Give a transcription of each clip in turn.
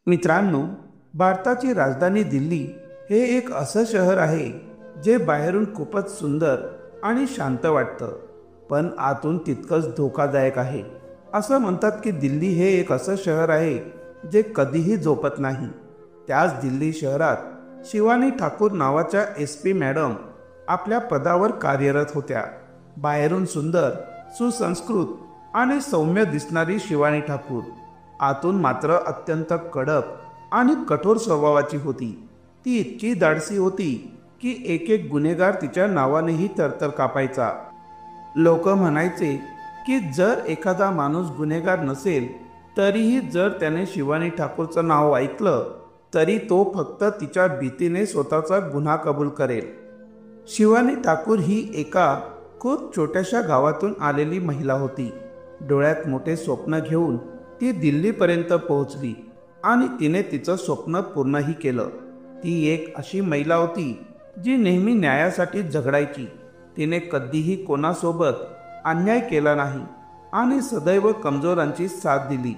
मित्रांनो, भारताची राजधानी दिल्ली हे एक असं शहर आहे जे बाहेरून खूपच सुंदर आणि शांत वाटतं, पण आतून तितकंच धोकादायक आहे. असं म्हणतात की दिल्ली हे एक असं शहर आहे जे कधीही झोपत नाही. त्याच दिल्ली शहरात शिवानी ठाकूर नावाच्या SP मॅडम आपल्या पदावर कार्यरत होत्या. बाहेरून सुंदर, सुसंस्कृत आणि सौम्य दिसणारी शिवानी ठाकूर आतून मात्र अत्यंत कडक आणि कठोर स्वभावाची होती. ती इतकी धाडसी होती की एक एक गुन्हेगार तिच्या नावानेही तरतर कापायचा. लोक म्हणायचे की जर एखादा माणूस गुन्हेगार नसेल तरीही जर त्याने शिवानी ठाकूरचं नाव ऐकलं तरी तो फक्त तिच्या भीतीने स्वतःचा गुन्हा कबूल करेल. शिवानी ठाकूर ही एका खूप छोट्याशा गावातून आलेली महिला होती. डोळ्यात मोठे स्वप्न घेऊन ती दिल्लीपर्यंत पोहोचली आणि तिने तिचं स्वप्न पूर्णही केलं. ती एक अशी महिला होती जी नेहमी न्यायासाठी झगडायची. तिने कधीही कोणासोबत अन्याय केला नाही आणि सदैव कमजोरांची साथ दिली.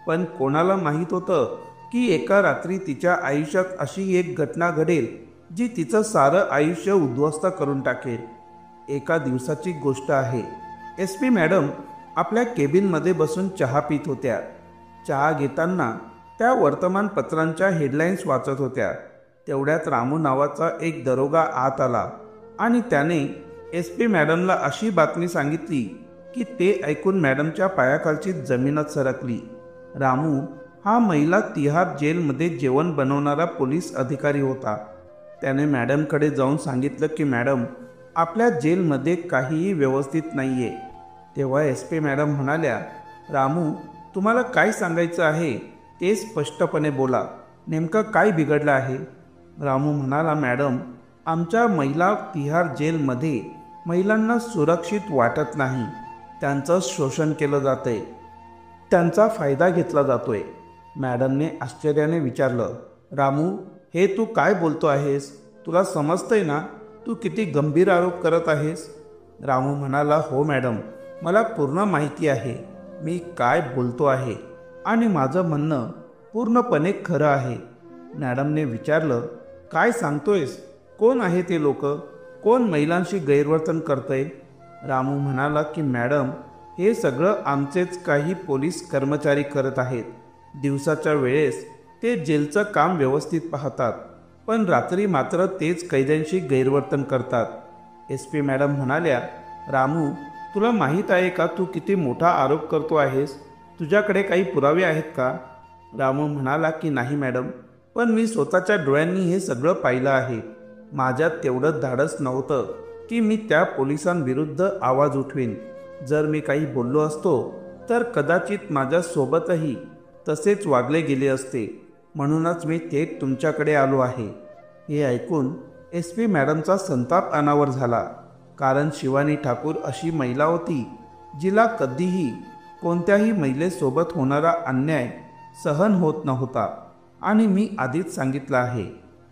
पण कोणाला माहीत होतं की एका रात्री तिच्या आयुष्यात अशी एक घटना घडेल जी तिचं सारं आयुष्य उद्ध्वस्त करून टाकेल. एका दिवसाची गोष्ट आहे. SP मॅडम आपल्या केबिनमध्ये बसून चहा पित होत्या. चहा घेताना त्या वर्तमानपत्रांच्या हेडलाईन्स वाचत होत्या. तेवढ्यात रामू नावाचा एक दरोगा आत आला आणि त्याने SP मॅडमला अशी बातमी सांगितली की ते ऐकून मॅडमच्या पायाखालची जमीनच सरकली. रामू हा महिला तिहार जेलमध्ये जेवण बनवणारा पोलीस अधिकारी होता. त्याने मॅडमकडे जाऊन सांगितलं की मॅडम, आपल्या जेलमध्ये काहीही व्यवस्थित नाही आहे. तेव्हा SP मॅडम म्हणाल्या, रामू, तुम्हाला काय सांगायचं आहे ते स्पष्टपणे बोला. नेमकं काय बिघडलं आहे? रामू म्हणाला, मॅडम, आमच्या महिला तिहार जेलमध्ये महिलांना सुरक्षित वाटत नाही. त्यांचं शोषण केलं जातंय, त्यांचा फायदा घेतला जातोय. मॅडमने आश्चर्याने विचारलं, रामू, हे तू काय बोलतो आहेस? तुला समजतंय ना तू किती गंभीर आरोप करत आहेस? रामू म्हणाला, हो मॅडम, मला पूर्ण माहिती आहे मी काय बोलतो आहे आणि माझं म्हणणं पूर्णपणे खरं आहे. मॅडमने विचारलं, काय सांगतोयस? कोण आहे ते लोक? कोण महिलांशी गैरवर्तन करतंय? रामू म्हणाला की मॅडम, हे सगळं आमचेच काही पोलीस कर्मचारी करत आहेत. दिवसाच्या वेळेस ते जेलचं काम व्यवस्थित पाहतात, पण रात्री मात्र तेच कैद्यांशी गैरवर्तन करतात. SP मॅडम म्हणाल्या, रामू, तुला माहीत आहे का तू किती मोठा आरोप करतो आहेस? तुझ्याकडे काही पुरावे आहेत का? रामू म्हणाला की नाही मॅडम, पण मी स्वतःच्या डोळ्यांनी हे सगळं पाहिलं आहे. माझ्यात तेवढं धाडस नव्हतं की मी त्या पोलिसांविरुद्ध आवाज उठवीन. जर मी काही बोललो असतो तर कदाचित माझ्यासोबतही तसेच वागले गेले असते. म्हणूनच मी थेट तुमच्याकडे आलो आहे. हे ऐकून SP मॅडमचा संताप अनावर झाला, कारण शिवानी ठाकूर अशी महिला होती जिला कधीही कोणत्याही महिलेसोबत होणारा अन्याय सहन होत नव्हता. आणि मी आधीच सांगितलं आहे,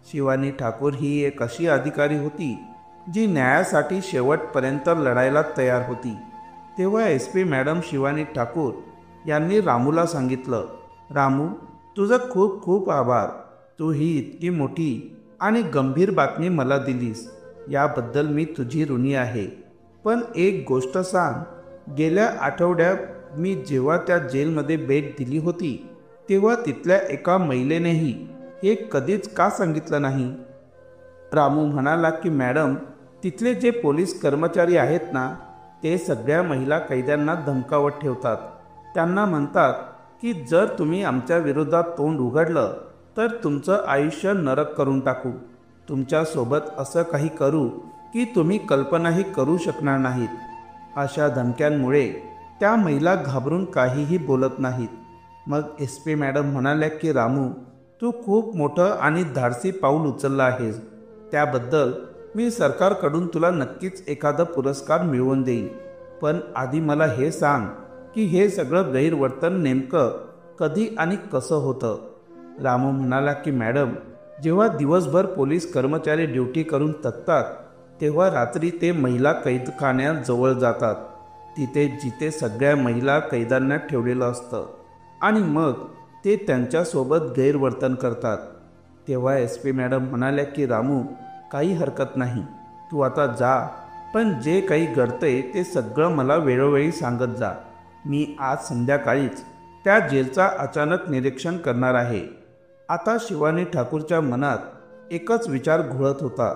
शिवानी ठाकूर ही एक अशी अधिकारी होती जी न्यायासाठी शेवटपर्यंत लढायला तयार होती. तेव्हा SP मॅडम शिवानी ठाकूर यांनी रामूला सांगितलं, रामू, तुझं खूप खूप आभार. तू ही इतकी मोठी आणि गंभीर बातमी मला दिलीस, याबद्दल मी तुझी ऋणी आहे. पण एक गोष्ट सांग, गेल्या आठवड्यात मी जेव्हा त्या जेलमध्ये भेट दिली होती तेव्हा तिथल्या एका महिलेनेही हे कधीच का सांगितलं नाही? रामू म्हणाला की मॅडम, तिथले जे पोलीस कर्मचारी आहेत ना, ते सगळ्या महिला कैद्यांना धमकावत ठेवतात. त्यांना म्हणतात की जर तुम्ही आमच्या विरोधात तोंड उघडलं तर तुमचं आयुष्य नरक करून टाकू. तुमच्यासोबत असं काही करू की तुम्ही कल्पनाही करू शकणार नाहीत. अशा धमक्यांमुळे त्या महिला घाबरून काहीही बोलत नाहीत. मग SP मॅडम म्हणाल्या की रामू, तू खूप मोठं आणि धाडसी पाऊल उचललं आहेस. त्याबद्दल मी सरकारकडून तुला नक्कीच एखादा पुरस्कार मिळवून देईन. पण आधी मला हे सांग की हे सगळं गैरवर्तन नेमकं कधी आणि कसं होतं? रामू म्हणाला की मॅडम, जेव्हा दिवसभर पोलीस कर्मचारी ड्युटी करून थकतात तेव्हा रात्री ते महिला कैदखान्यात जवळ जातात. तिथे जिथे सगळ्या महिला कैद्यांना ठेवलेलं असतं आणि मग ते त्यांच्यासोबत गैरवर्तन करतात. तेव्हा SP मॅडम म्हणाल्या की रामू, काही हरकत नाही, तू आता जा, पण जे काही घडतंय ते सगळं मला वेळोवेळी सांगत जा. मी आज संध्याकाळीच त्या जेलचा अचानक निरीक्षण करणार आहे. आता शिवानी ठाकूरच्या मनात एकच विचार घोळत होता.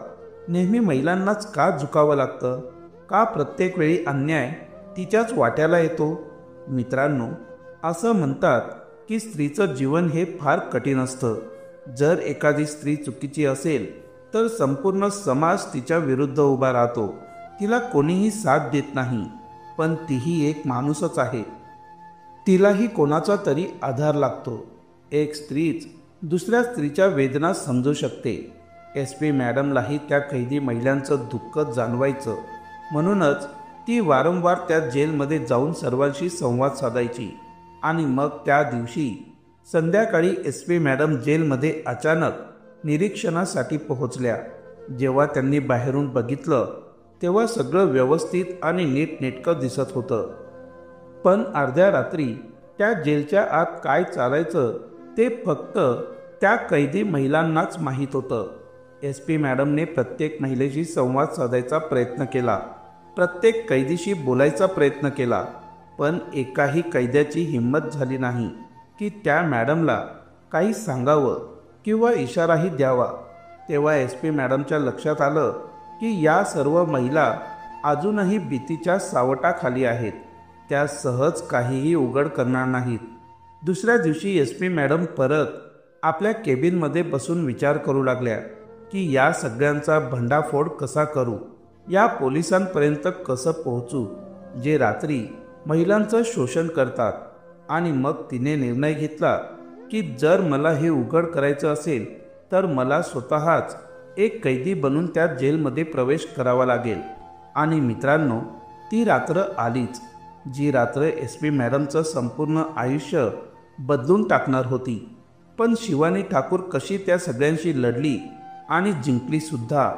नेहमी महिलांनाच का झुकावं लागतं? का प्रत्येक वेळी अन्याय तिच्याच वाट्याला येतो? मित्रांनो, असं म्हणतात की स्त्रीचं जीवन हे फार कठीण असतं. जर एखादी स्त्री चुकीची असेल तर संपूर्ण समाज तिच्या विरुद्ध उभा राहतो. तिला कोणीही साथ देत नाही. पण तीही एक माणूसच आहे. तिलाही कोणाचा तरी आधार लागतो. एक स्त्रीच दुसऱ्या स्त्रीच्या वेदना समजू शकते. SP मॅडमलाही त्या कैदी महिलांचं दुःख जाणवायचं. म्हणूनच ती वारंवार त्या जेलमध्ये जाऊन सर्वांशी संवाद साधायची. आणि मग त्या दिवशी संध्याकाळी SP मॅडम जेलमध्ये अचानक निरीक्षणासाठी पोहोचल्या. जेव्हा त्यांनी बाहेरून बघितलं तेव्हा सगळं व्यवस्थित आणि नीटनेटकं दिसत होतं. पण अर्ध्या रात्री त्या जेलच्या आत काय चालायचं ते फक्त त्या कैदी महिलांनाच माहीत होतं. SP मॅडमने प्रत्येक महिलेशी संवाद साधायचा प्रयत्न केला. प्रत्येक कैदीशी बोलायचा प्रयत्न केला. पण एकाही कैद्याची हिंमत झाली नाही की त्या मॅडमला काही सांगावं किंवा इशाराही द्यावा. तेव्हा SP मॅडमच्या लक्षात आलं की या सर्व महिला अजूनही भीतीच्या सावटाखाली आहेत. त्या सहज काहीही उघड करणार नाहीत. दुसऱ्या दिवशी SP मॅडम परत आपल्या केबिनमध्ये बसून विचार करू लागल्या की या सगळ्यांचा भंडाफोड कसा करू, या पोलिसांपर्यंत कसं पोहोचू जे रात्री महिलांचं शोषण करतात. आणि मग तिने निर्णय घेतला की जर मला हे उघड करायचं असेल तर मला स्वतःच एक कैदी बनून त्या जेलमध्ये प्रवेश करावा लागेल. आणि मित्रांनो, ती रात्र आलीच, जी रात्र SP मॅडमचं संपूर्ण आयुष्य बदलून टाकणार होती. पण शिवानी ठाकूर कशी त्या सगळ्यांशी लढली आणि जिंकली सुद्धा,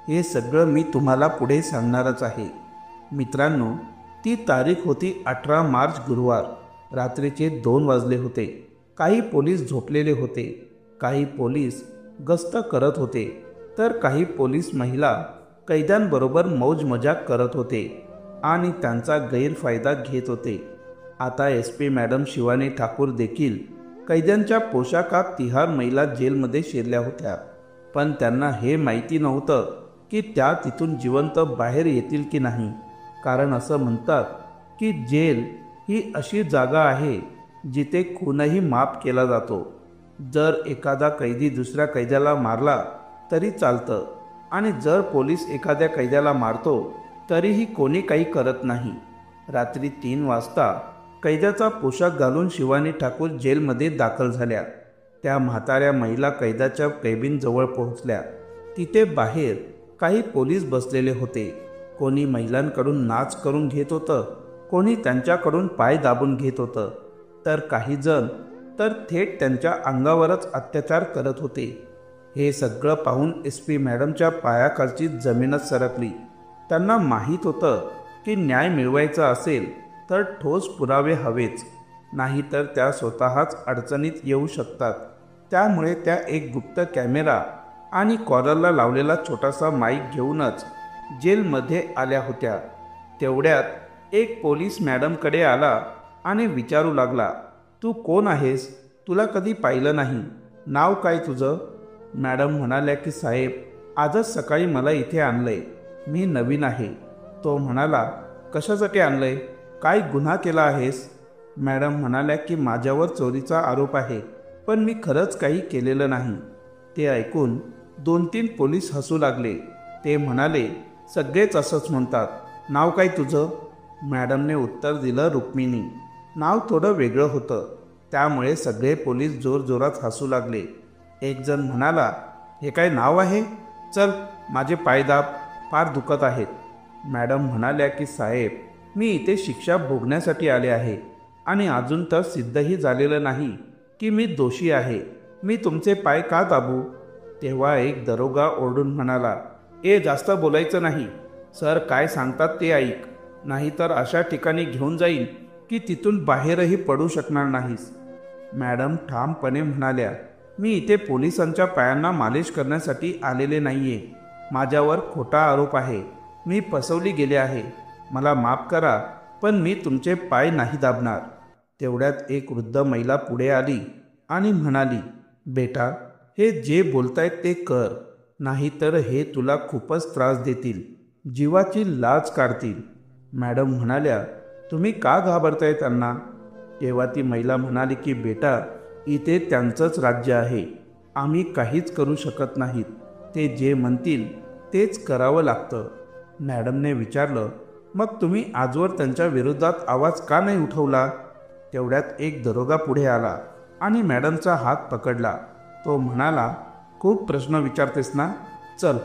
हे सगळं मी तुम्हाला पुढे सांगणारच आहे. मित्रांनो, ती तारीख होती 18 मार्च, गुरुवार. रात्रीचे 2 वाजले होते. काही पोलीस झोपलेले होते. काही पोलीस गस्त करत होते तर काही पोलीस महिला कैद्यांबरोबर मौज मजाक करत होते आणि त्यांचा गैरफायदा घेत होते. आता SP मॅडम शिवानी ठाकूर देखील कैद्यांच्या पोशाखात तिहार महिला जेलमध्ये शिरल्या होत्या. पण त्यांना हे माहिती नव्हतं की त्या तिथून जिवंत बाहेर येतील की नाही. कारण असं म्हणतात की जेल ही अशी जागा आहे जिथे खूनही माफ केला जातो. जर एखादा कैदी दुसऱ्या कैद्याला मारला तरी चालतं आणि जर पोलीस एखाद्या कैद्याला मारतो तरीही कोणी काही करत नाही. रात्री 3 वाजता कैद्याचा पोशाख घालून शिवानी ठाकूर जेलमध्ये दाखल झाल्या. त्या म्हाताऱ्या महिला कैद्याच्या केबिनजवळ पोहोचल्या. तिथे बाहेर काही पोलीस बसलेले होते. कोणी महिलांकडून नाच करून घेत होतं, कोणी त्यांच्याकडून पाय दाबून घेत होतं, तर काही जण तर थेट त्यांच्या अंगावरच अत्याचार करत होते. हे सगळं पाहून SP मॅडमच्या पायाखालची जमीनच सरकली. त्यांना माहीत होतं की न्याय मिळवायचा असेल तर ठोस पुरावे हवेच, नाहीतर त्या स्वतःच अडचणीत येऊ शकतात. त्यामुळे त्या एक गुप्त कॅमेरा आणि कॉलरला लावलेला छोटासा माईक घेऊनच जेलमध्ये आल्या होत्या. तेवढ्यात एक पोलीस मॅडमकडे आला आणि विचारू लागला, तू कोण आहेस? तुला कधी पाहिलं नाही. नाव काय तुझं? मॅडम म्हणाल्या की साहेब, आजच सकाळी मला इथे आणलंय. मी नवीन आहे. तो म्हणाला, कशासाठी आणलंय? काय गुन्हा केला आहेस? मॅडम म्हणाल्या की माझ्यावर चोरीचा आरोप आहे, पण मी खरंच काही केलेलं नाही. ते ऐकून 2-3 पोलीस हसू लागले. ते म्हणाले, सगळेच असंच म्हणतात. नाव काय तुझं? मॅडमने उत्तर दिलं, रुक्मिणी. नाव थोडं वेगळं होतं, त्यामुळे सगळे पोलीस जोरजोरात हसू लागले. एक जण म्हणाला, हे काय नाव आहे? चल, माझे पाय दाब, फार दुखत आहेत. मॅडम म्हणाल्या की साहेब, मी इथे शिक्षा भोगण्यासाठी आले आहे आणि अजून तर सिद्धही झालेलं नाही की मी दोषी आहे. मी तुमचे पाय का दाबू? तेव्हा एक दरोगा ओरडून म्हणाला, जास्त बोलायचं नाही. सर काय सांगतात ते ऐक, नाहीतर अशा ठिकाणी घेऊन जाईन की तिथून बाहेरही पडू शकणार नाहीस. मॅडम ठामपणे म्हणाल्या, मी इथे पोलिसांच्या पायांना मालिश करण्यासाठी आलेले नाहीये. माझ्यावर खोटा आरोप आहे. मी फसवली गेले आहे. मला माफ करा, पण मी तुमचे पाय नाही दाबणार. तेवढ्यात एक वृद्ध महिला पुढे आली आणि म्हणाली, बेटा, हे जे बोलतायत ते कर, नाहीतर हे तुला खूपच त्रास देतील, जीवाची लाज काढतील. मॅडम म्हणाल्या, तुम्ही का घाबरताय त्यांना? तेव्हा ती महिला म्हणाली की बेटा, इथे त्यांचंच राज्य आहे. आम्ही काहीच करू शकत नाहीत. ते जे म्हणतील तेच करावं लागतं. मॅडमने विचारलं, मग तुम्ही आजवर त्यांच्या विरोधात आवाज का नाही उठवला? तेवढ्यात एक दरोगा पुढे आला आणि मॅडमचा हात पकडला. तो म्हणाला, खूप प्रश्न विचारतेस ना? चल,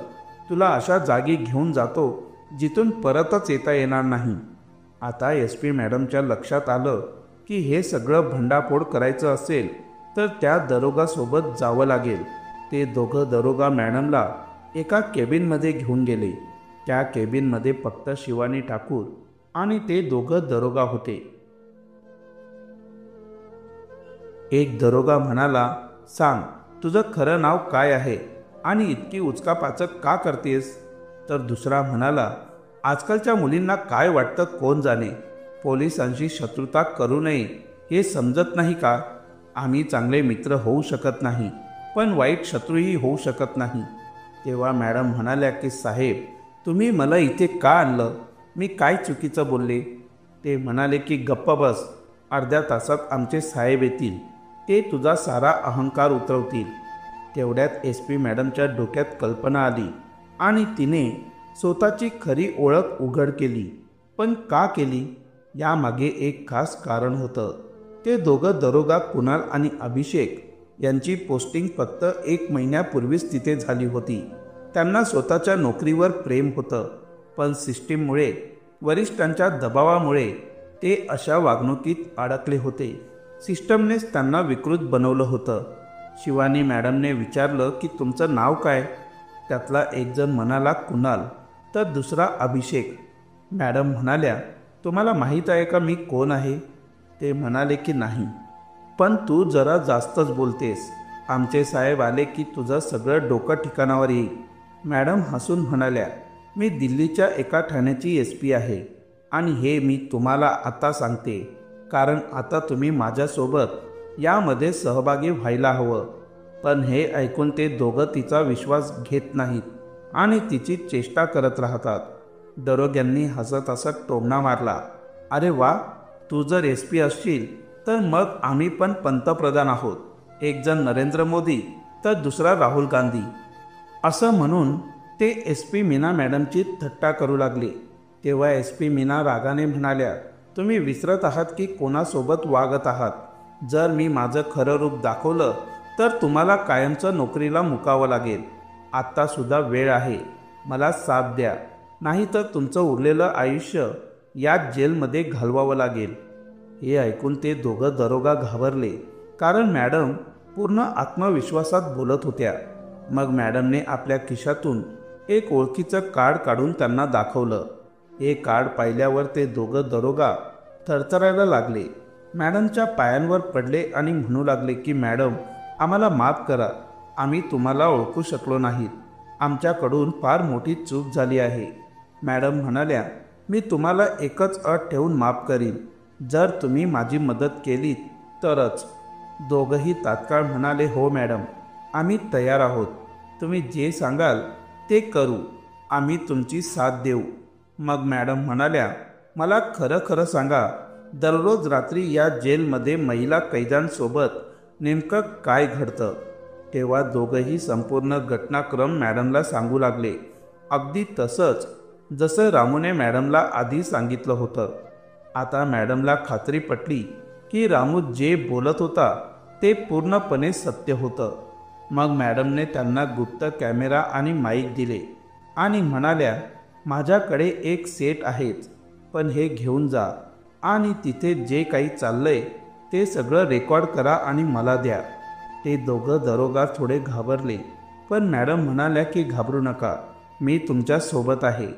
तुला अशा जागी घेऊन जातो जिथून परतच येता येणार नाही. आता SP मॅडमच्या लक्षात आलं की हे सगळं भंडाफोड करायचं असेल तर त्या दरोगासोबत जावं लागेल. ते दोघं दरोगा मॅडमला एका केबिनमध्ये घेऊन गेले. त्या केबिनमध्ये फक्त शिवानी ठाकूर आणि ते दोघं दरोगा होते. एक दरोगा म्हणाला, सांग, तुझं खरं नाव काय आहे आणि इतकी उचकापाचक का करतेस? तर दुसरा म्हणाला, आजकालच्या मुलींना काय वाटतं कोण जाणे. पोलिसांशी शत्रुता करू नये हे समजत नाही का? आम्ही चांगले मित्र होऊ शकत नाही, पण वाईट शत्रूही होऊ शकत नाही. तेव्हा मॅडम म्हणाल्या की साहेब, तुम्ही मला इथे का आणलं? मी काय चुकीचं बोलले? ते म्हणाले की गप्प बस, अर्ध्या तासात आमचे साहेब येतील. ते तुझा सारा अहंकार उतरवतील. तेवढ्यात SP मॅडमच्या डोक्यात कल्पना आली आणि तिने स्वतःची खरी ओळख उघड केली. पण का केली? यामागे एक खास कारण होतं. ते दोघं दरोगा कुणाल आणि अभिषेक यांची पोस्टिंग फक्त 1 महिन्यापूर्वीच तिथे झाली होती. त्यांना स्वतःच्या नोकरीवर प्रेम होतं, पण सिस्टीममुळे, वरिष्ठांच्या दबावामुळे ते अशा वागणुकीत अडकले होते. सिस्टमनेच त्यांना विकृत बनवलं होतं. शिवानी मॅडमने विचारलं की तुमचं नाव काय? त्यातला एक जण म्हणाला कुणाल, तर दुसरा अभिषेक. मॅडम म्हणाल्या, तुम्हाला माहीत आहे का मी कोण आहे? ते म्हणाले की नाही, पण तू जरा जास्तच बोलतेस. आमचे साहेब आले की तुझं सगळं डोकं ठिकाणावर येईल. मॅडम हसून म्हणाल्या, मी दिल्लीच्या एका ठाण्याची SP आहे आणि हे मी तुम्हाला आता सांगते कारण आता तुम्ही माझ्यासोबत यामध्ये सहभागी व्हायला हवं. पण हे ऐकून ते दोघं तिचा विश्वास घेत नाहीत आणि तिची चेष्टा करत राहतात. दरोग्यांनी हसत हसत टोमणा मारला, अरे वा, तू जर SP असशील तर मग आम्ही पण पंतप्रधान आहोत. एक जण नरेंद्र मोदी तर दुसरा राहुल गांधी. असं म्हणून ते SP मीना मॅडमची थट्टा करू लागले. तेव्हा SP मीना रागाने म्हणाल्या, तुम्ही विसरत आहात की कोणासोबत वागत आहात. जर मी माझं खरं रूप दाखवलं तर तुम्हाला कायमचं नोकरीला मुकावं लागेल. आत्तासुद्धा वेळ आहे, मला साथ द्या, नाहीतर तुमचं उरलेलं आयुष्य याच जेलमध्ये घालवावं लागेल. हे ऐकून ते दोघं दरोगा घाबरले, कारण मॅडम पूर्ण आत्मविश्वासात बोलत होत्या. मग मॅडमने आपल्या खिशातून एक ओळखीचं कार्ड काढून त्यांना दाखवलं. हे कार्ड पाहिल्यावर ते दोघं दरोगा थरथरायला लागले. मॅडमच्या पायांवर पडले आणि म्हणू लागले की मॅडम, आम्हाला माफ करा, आम्ही तुम्हाला ओळखू शकलो नाहीत. आमच्याकडून फार मोठी चूक झाली आहे. मॅडम म्हणाल्या, मी तुम्हाला एकच अट ठेवून माफ करीन, जर तुम्ही माझी मदत केलीत तरच. दोघंही तात्काळ म्हणाले, हो मॅडम, आम्ही तयार आहोत. तुम्ही जे सांगाल ते करू, आम्ही तुमची साथ देऊ. मग मॅडम म्हणाल्या, मला खरं खरं सांगा, दररोज रात्री या जेलमध्ये महिला कैद्यांसोबत नेमकं काय घडतं? तेव्हा दोघंही संपूर्ण घटनाक्रम मॅडमला सांगू लागले, अगदी तसंच जसं रामूने मॅडमला आधी सांगितलं होतं. आता मॅडमला खात्री पटली की रामू जे बोलत होता ते पूर्णपणे सत्य होतं. मग मॅडमने त्यांना गुप्त कॅमेरा आणि माईक दिले आणि म्हणाल्या, माझ्याकडे एक सेट आहेच, पण हे घेऊन जा आणि तिथे जे काही चाललंय ते सगळं रेकॉर्ड करा आणि मला द्या. ते दोघं दरोगा थोडे घाबरले, पण मॅडम म्हणाल्या की घाबरू नका, मी तुमच्या सोबत आहे.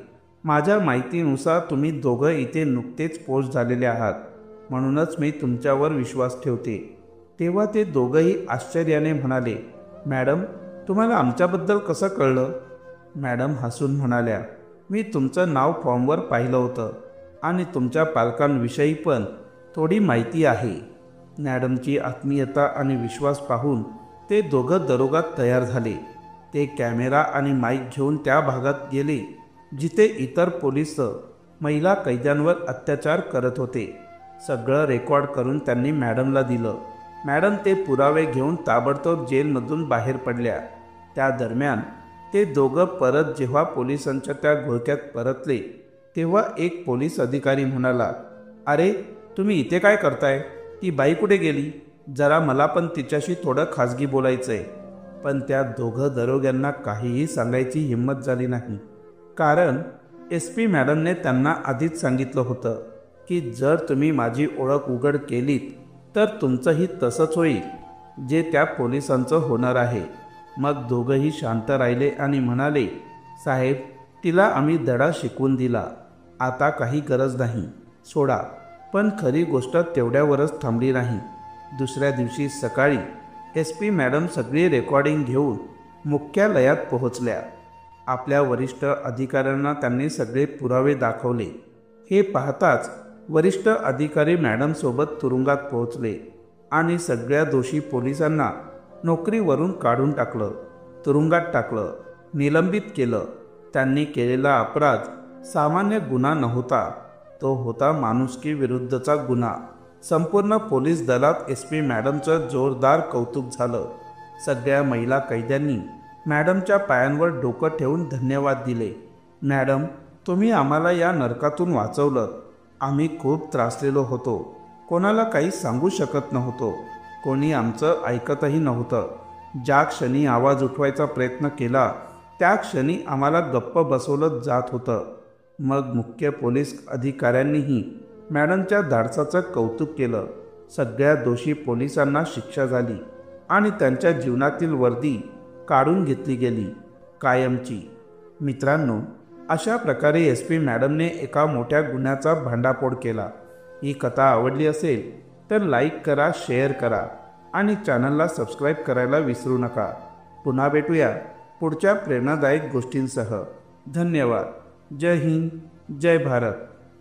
माझ्या माहितीनुसार तुम्ही दोघं इथे नुकतेच पोस्ट झालेले आहात, म्हणूनच मी तुमच्यावर विश्वास ठेवते. तेव्हा ते दोघंही आश्चर्याने म्हणाले, मॅडम, तुम्हाला आमच्याबद्दल कसं कळलं? मॅडम हसून म्हणाल्या, मी तुमचं नाव फॉर्मवर पाहिलं होतं आणि तुमच्या पालकांविषयी पण थोडी माहिती आहे. मॅडमची आत्मीयता आणि विश्वास पाहून ते दोघं दरोगात तयार झाले. ते कॅमेरा आणि माईक घेऊन त्या भागात गेले जिथे इतर पोलीस महिला कैद्यांवर अत्याचार करत होते. सगळं रेकॉर्ड करून त्यांनी मॅडमला दिलं. मॅडम ते पुरावे घेऊन ताबडतोब जेलमधून बाहेर पडल्या. त्या दरम्यान ते दोघं परत जेव्हा पोलिसांच्या त्या घोळक्यात परतले तेव्हा एक पोलीस अधिकारी म्हणाला, अरे तुम्ही इथे काय करताय? ती बाई कुठे गेली? जरा मला पण तिच्याशी थोडं खाजगी बोलायचं आहे. पण त्या दोघं दरोग्यांना काहीही सांगायची हिंमत झाली नाही, कारण SP मॅडमने त्यांना आधीच सांगितलं होतं की जर तुम्ही माझी ओळख उघड केलीत तर तुमचंही तसंच होईल जे त्या पोलिसांचं होणार आहे. मग दोघंही शांत राहिले आणि म्हणाले, साहेब, तिला आम्ही धडा शिकवून दिला, आता काही गरज नाही, सोडा. पण खरी गोष्ट तेवढ्यावरच थांबली नाही. दुसऱ्या दिवशी सकाळी SP मॅडम सगळी रेकॉर्डिंग घेऊन मुख्यालयात पोहोचल्या. आपल्या वरिष्ठ अधिकाऱ्यांना त्यांनी सगळे पुरावे दाखवले. हे पाहताच वरिष्ठ अधिकारी मॅडमसोबत तुरुंगात पोहोचले आणि सगळ्या दोषी पोलिसांना नोकरीवरून काढून टाकलं, तुरुंगात टाकलं, निलंबित केलं. त्यांनी केलेला अपराध सामान्य गुन्हा नव्हता, तो होता माणुसकी विरुद्धचा गुन्हा. संपूर्ण पोलीस दलात SP मॅडमचं जोरदार कौतुक झालं. सगळ्या महिला कैद्यांनी मॅडमच्या पायांवर डोकं ठेवून धन्यवाद दिले. मॅडम, तुम्ही आम्हाला या नरकातून वाचवलं. आम्ही खूप त्रासलेलो होतो, कोणाला काही सांगू शकत नव्हतो, कोणी आमचं ऐकतही नव्हतं. ज्या क्षणी आवाज उठवायचा प्रयत्न केला त्या क्षणी आम्हाला गप्प बसवलं जात होतं. मग मुख्य पोलीस अधिकाऱ्यांनीही मॅडमच्या धाडसाचं कौतुक केलं. सगळ्या दोषी पोलिसांना शिक्षा झाली आणि त्यांच्या जीवनातील वर्दी काढून घेतली गेली, कायमची. मित्रांनो, अशा प्रकारे SP मॅडमने एका मोठ्या गुन्ह्याचा भांडाफोड केला. ही कथा आवडली असेल तर लाईक करा, शेअर करा आणि चॅनलला सबस्क्राईब करायला विसरू नका. पुन्हा भेटूया पुढच्या प्रेरणादायक गोष्टींसह. धन्यवाद. जय हिंद, जय भारत,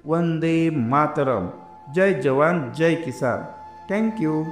वंदे मातरम, जय जवान, जय किसान. थँक्यू.